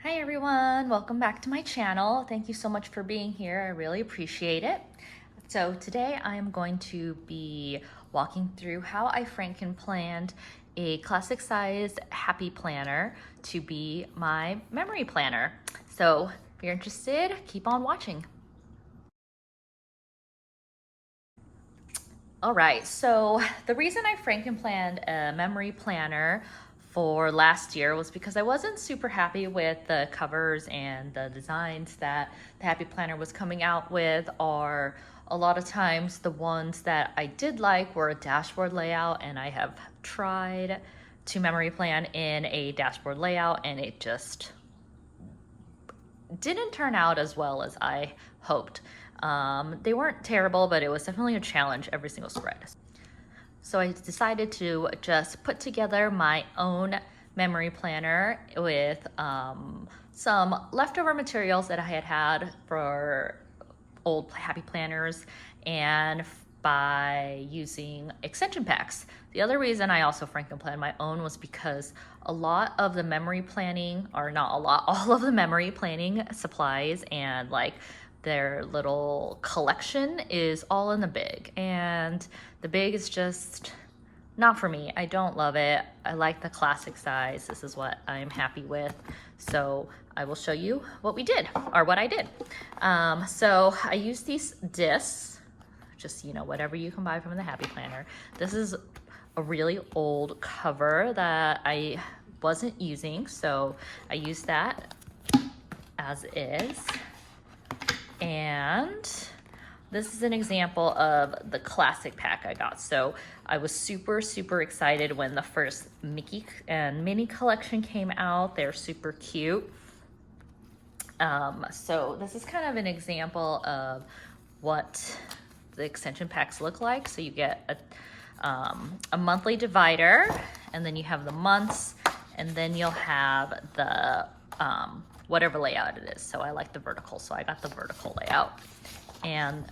Hi everyone, welcome back to my channel. Thank you so much for being here. I really appreciate it. So today I am going to be walking through how I franken-planned a classic size happy planner to be my memory planner. So if you're interested, keep on watching. All right, so the reason I franken-planned a memory planner for last year was because I wasn't super happy with the covers and the designs that the Happy Planner was coming out with, or a lot of times the ones that I did like were a dashboard layout, and I have tried to memory plan in a dashboard layout and it just didn't turn out as well as I hoped. They weren't terrible, but it was definitely a challenge every single spread. So I decided to just put together my own memory planner with some leftover materials that I had for old happy planners and by using extension packs. The other reason I also franken-planned my own was because a lot of the memory planning, or not a lot, all of the memory planning supplies and like their little collection is all in the big, and the big is just not for me. I don't love it. I like the classic size. This is what I'm happy with. So I will show you what we did, or what I did. So I used these discs, just, you know, whatever you can buy from the Happy Planner. This is a really old cover that I wasn't using, so I used that as is. And this is an example of the classic pack I got. So I was super excited when the first Mickey and Minnie collection came out. They're super cute. So this is kind of an example of what the extension packs look like. So you get a monthly divider, and then you have the months, and then you'll have the whatever layout it is. So I like the vertical, so I got the vertical layout. And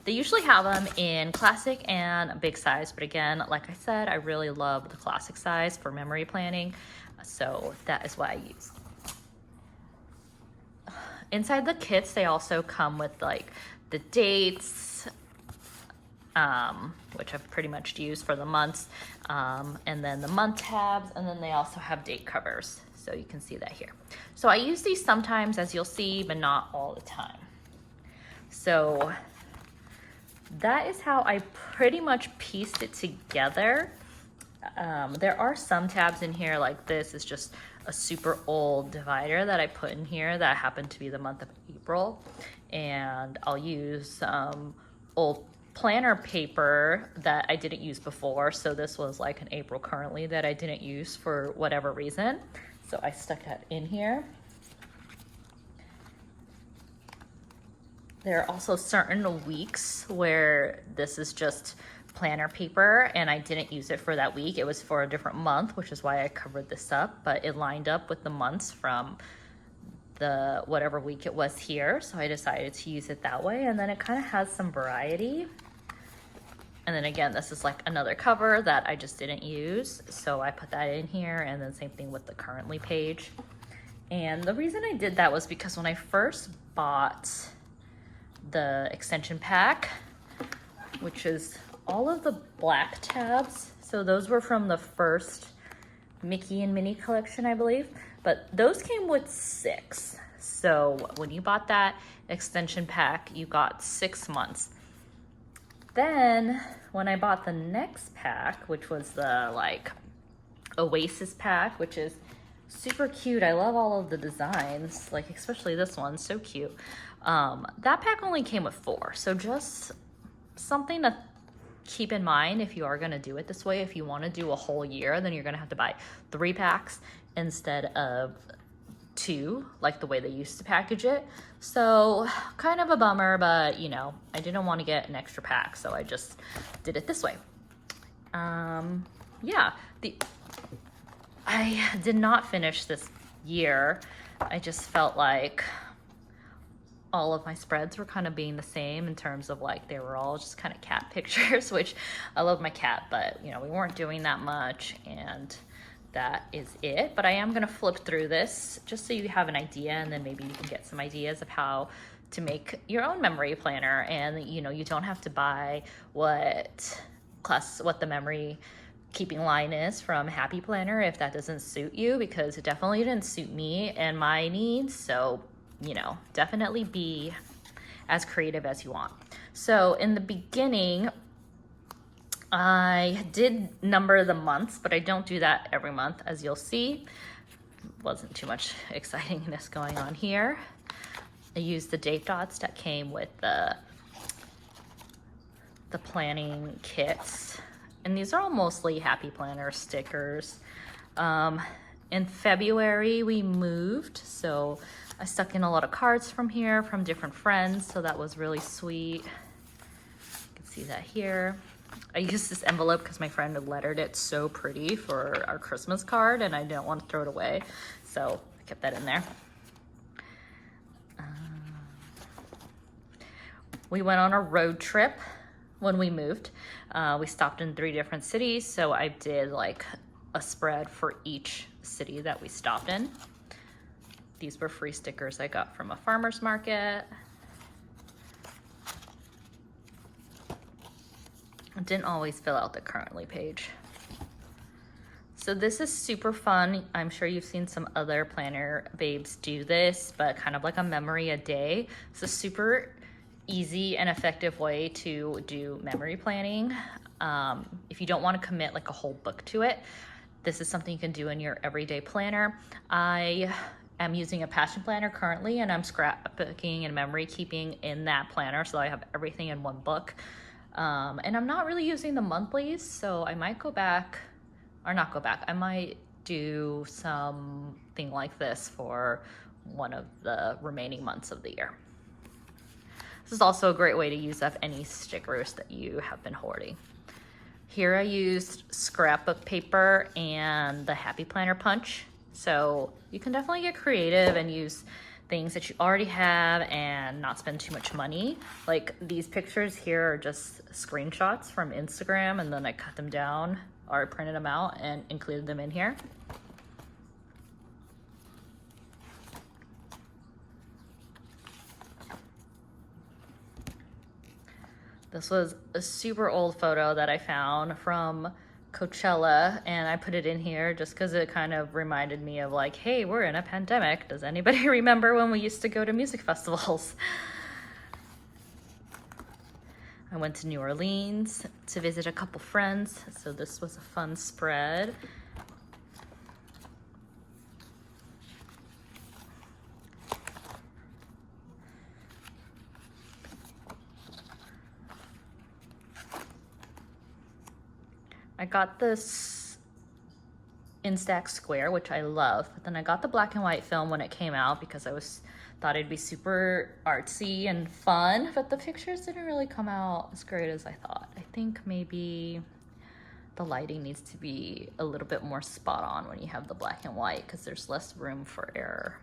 they usually have them in classic and big size, but again, like I said, I really love the classic size for memory planning, so that is what I use. Inside the kits, they also come with like the dates, which I've pretty much used for the months, and then the month tabs, and then they also have date covers, so you can see that here. So I use these sometimes, as you'll see, but not all the time. So that is how I pretty much pieced it together. There are some tabs in here, like this is just a super old divider that I put in here that happened to be the month of April, and I'll use some old planner paper that I didn't use before. So this was like an April currently that I didn't use for whatever reason, so I stuck that in here. There are also certain weeks where this is just planner paper and I didn't use it for that week. It was for a different month, which is why I covered this up, but it lined up with the months from the whatever week it was here, so I decided to use it that way. And then it kind of has some variety. And then again, this is like another cover that I just didn't use, so I put that in here, and then same thing with the currently page. And the reason I did that was because when I first bought the extension pack, which is all of the black tabs, so those were from the first Mickey and Minnie collection, I believe, but those came with 6. So when you bought that extension pack, you got 6 months. Then when I bought the next pack, which was the like Oasis pack, which is super cute. I love all of the designs, like especially this one, so cute. That pack only came with 4, so just something to keep in mind if you are going to do it this way. If you want to do a whole year, then you're going to have to buy 3 packs instead of 2, like the way they used to package it. So kind of a bummer, but you know, I didn't want to get an extra pack, so I just did it this way. Yeah, I did not finish this year. I just felt like all of my spreads were kind of being the same in terms of like they were all just kind of cat pictures, which I love my cat, but you know, we weren't doing that much, and that is it. But I am gonna flip through this just so you have an idea, and then maybe you can get some ideas of how to make your own memory planner. And you know, you don't have to buy what the memory keeping line is from Happy Planner if that doesn't suit you, because it definitely didn't suit me and my needs. So, you know, definitely be as creative as you want. So in the beginning, I did number the months, but I don't do that every month, as you'll see. Wasn't too much excitingness going on here. I used the date dots that came with the planning kits. And these are all mostly Happy Planner stickers. In February, we moved, so I stuck in a lot of cards from here from different friends, so that was really sweet. You can see that here. I used this envelope because my friend had lettered it so pretty for our Christmas card, and I didn't want to throw it away, so I kept that in there. We went on a road trip when we moved. We stopped in 3 different cities, so I did like a spread for each city that we stopped in. These were free stickers I got from a farmer's market. I didn't always fill out the currently page. So this is super fun. I'm sure you've seen some other planner babes do this, but kind of like a memory a day. It's a super easy and effective way to do memory planning. If you don't want to commit like a whole book to it, this is something you can do in your everyday planner. I am using a passion planner currently, and I'm scrapbooking and memory keeping in that planner, so I have everything in one book. And I'm not really using the monthlies, so I might go back, or not go back, I might do something like this for one of the remaining months of the year. This is also a great way to use up any stickers that you have been hoarding. Here I used scrapbook paper and the Happy Planner punch. So you can definitely get creative and use things that you already have and not spend too much money. Like these pictures here are just screenshots from Instagram, and then I cut them down or printed them out and included them in here. This was a super old photo that I found from Coachella, and I put it in here just because it kind of reminded me of like, hey, we're in a pandemic. Does anybody remember when we used to go to music festivals? I went to New Orleans to visit a couple friends, so this was a fun spread. I got this Instax square, which I love, but then I got the black and white film when it came out because I thought it'd be super artsy and fun, but the pictures didn't really come out as great as I thought. I think maybe the lighting needs to be a little bit more spot on when you have the black and white because there's less room for error.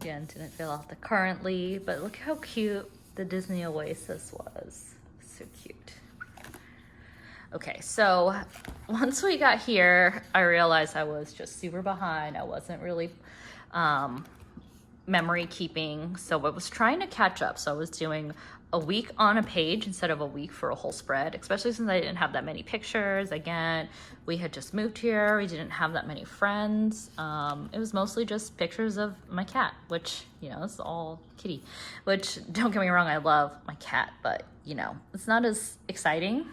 Again, didn't fill out the currently, but look how cute the Disney Oasis was. So cute. Okay, so once we got here, I realized I was just super behind. I wasn't really memory keeping, so I was trying to catch up. So I was doing a week on a page instead of a week for a whole spread, especially since I didn't have that many pictures. Again, we had just moved here. We didn't have that many friends. It was mostly just pictures of my cat, which, you know, it's all kitty, which don't get me wrong, I love my cat, but you know, it's not as exciting.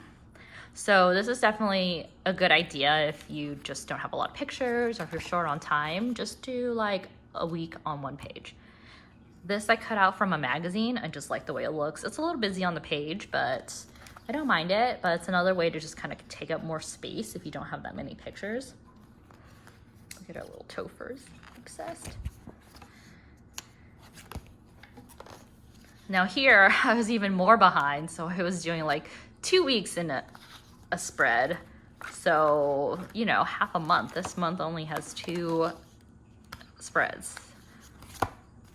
So this is definitely a good idea if you just don't have a lot of pictures or if you're short on time, just do like a week on one page. This I cut out from a magazine. I just like the way it looks. It's a little busy on the page, but I don't mind it. But it's another way to just kind of take up more space if you don't have that many pictures. Look at our little Tophers. Obsessed. Now here, I was even more behind. So I was doing like 2 weeks in a spread. So, you know, half a month. This month only has 2 spreads.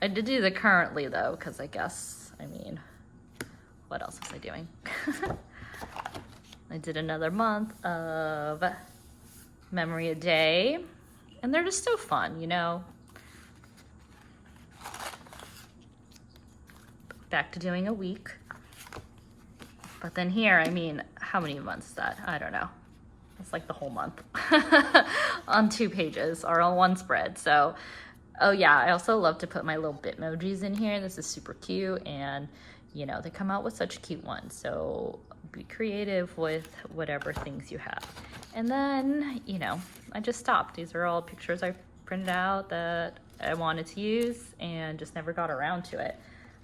I did do the currently though, because I guess, I mean, what else was I doing? I did another month of memory a day, and they're just so fun, you know? Back to doing a week. But then here, I mean, how many months is that? I don't know. It's like the whole month on 2 pages or on 1 spread. So, oh yeah, I also love to put my little Bitmojis in here. This is super cute, and you know, they come out with such cute ones. So be creative with whatever things you have. And then, you know, I just stopped. These are all pictures I printed out that I wanted to use and just never got around to it.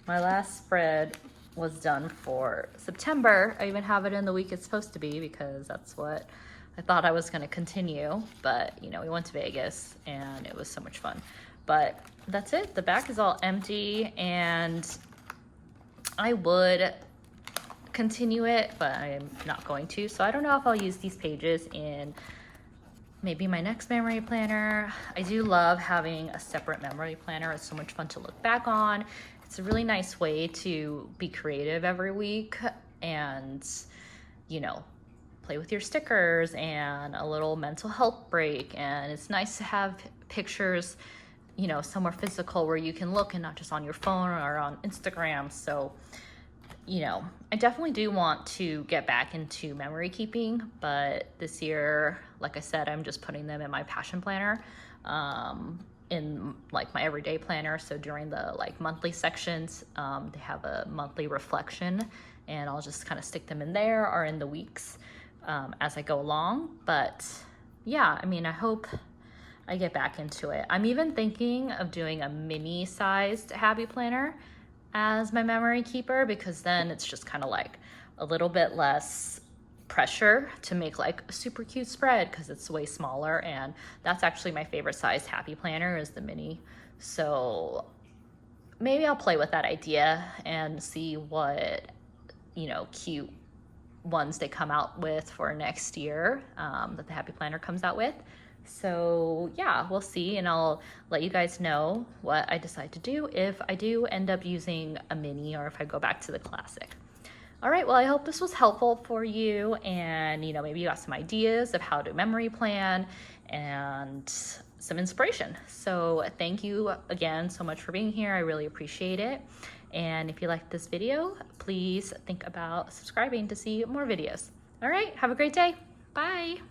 My last spread was done for September. I even have it in the week it's supposed to be because that's what I thought I was going to continue. But, you know, we went to Vegas and it was so much fun. But that's it. The back is all empty, and I would continue it, but I'm not going to. So I don't know if I'll use these pages in maybe my next memory planner. I do love having a separate memory planner. It's so much fun to look back on. It's a really nice way to be creative every week and, you know, play with your stickers and a little mental health break. And it's nice to have pictures, you know, somewhere physical where you can look and not just on your phone or on Instagram. So, you know, I definitely do want to get back into memory keeping, but this year, like I said, I'm just putting them in my passion planner, in like my everyday planner. So during the like monthly sections, they have a monthly reflection, and I'll just kind of stick them in there or in the weeks as I go along. But yeah, I mean, I hope I get back into it. I'm even thinking of doing a mini sized happy planner as my memory keeper, because then it's just kind of like a little bit less pressure to make like a super cute spread because it's way smaller. And that's actually my favorite size happy planner is the mini. So maybe I'll play with that idea and see what, you know, cute ones they come out with for next year, that the happy planner comes out with. So yeah, we'll see, and I'll let you guys know what I decide to do if I do end up using a mini or if I go back to the classic. All right, well, I hope this was helpful for you, and you know, maybe you got some ideas of how to memory plan and some inspiration. So thank you again so much for being here. I really appreciate it. And if you liked this video, please think about subscribing to see more videos. All right, have a great day. Bye.